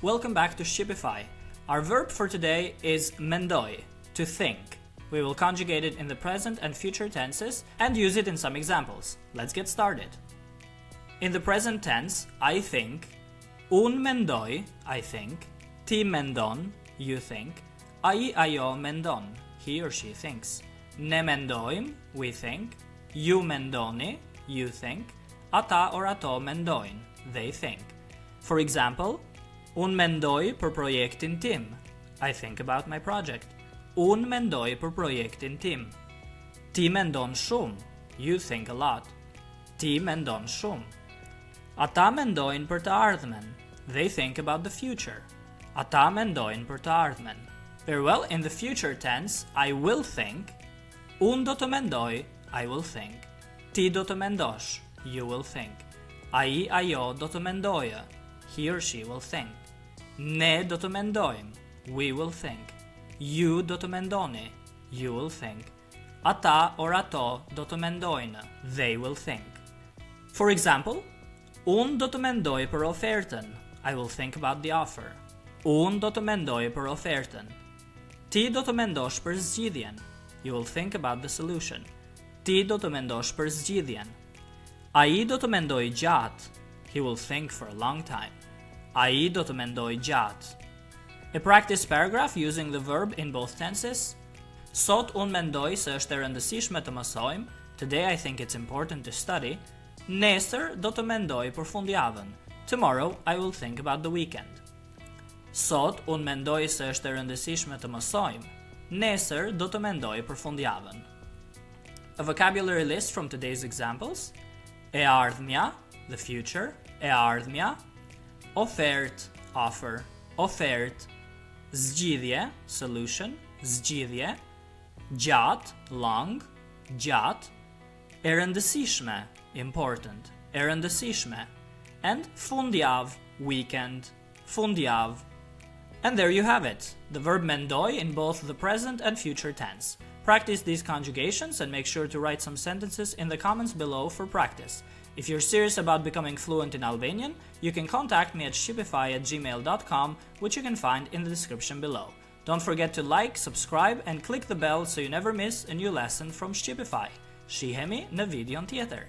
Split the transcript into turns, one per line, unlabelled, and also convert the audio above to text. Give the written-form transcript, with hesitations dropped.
Welcome back to Shqipify. Our verb for today is mendoj, to think. We will conjugate it in the present and future tenses and use it in some examples. Let's get started. In the present tense, I think, unë mendoj, I think, ti mendon, you think, ai ajo mendon, he or she thinks. Ne mendojmë, we think, ju mendoni, you think, ata or ato mendojnë, they think. For example, unë mendoj për projektin tim. I think about my project. Unë mendoj për projektin tim. Ti mendon shumë. You think a lot. Ti mendon shumë. Ata mendojnë për të ardhmen. They think about the future. Ata mendojnë për të ardhmen. Very well, in the future tense, I will think. Unë do të mendoj, I will think. Ti do të mendosh, you will think. Ai ajo do të mendojë, he or she will think. Ne do të mendojmë, we will think. Ju do të mendoni, you will think. Ata or ato do të mendojnë, they will think. For example, unë do të mendoj për ofertën, I will think about the offer. Unë do të mendoj për ofertën. Ti do të mendosh për zgjidhjen, you will think about the solution. Ti do të mendosh për zgjidhjen. Ai do të mendoj gjatë, he will think for a long time. Ai do të mendoj gjatë. A practice paragraph using the verb in both tenses. Sot unë mendoj se është e rëndësishme të mësojmë. Today I think it's important to study. Nesër do të mendoj për fundjavën. Tomorrow I will think about the weekend. Sot unë mendoj se është e rëndësishme të mësojmë. Nesër do të mendoj për fundjavën. A vocabulary list from today's examples. E ardhmja, the future, e ardhmja. Ofert, offer, ofert. Zgjidhje, solution, zgjidhje. Gjatë, long, gjatë. E rëndësishme, important, e rëndësishme. And fundjavë, weekend, fundjavë. And there you have it, the verb mendoj in both the present and future tense. Practice these conjugations and make sure to write some sentences in the comments below for practice. If you're serious about becoming fluent in Albanian, you can contact me at shqipify@gmail.com, which you can find in the description below. Don't forget to like, subscribe and click the bell so you never miss a new lesson from Shqipify. Shihemi në videon tjetër.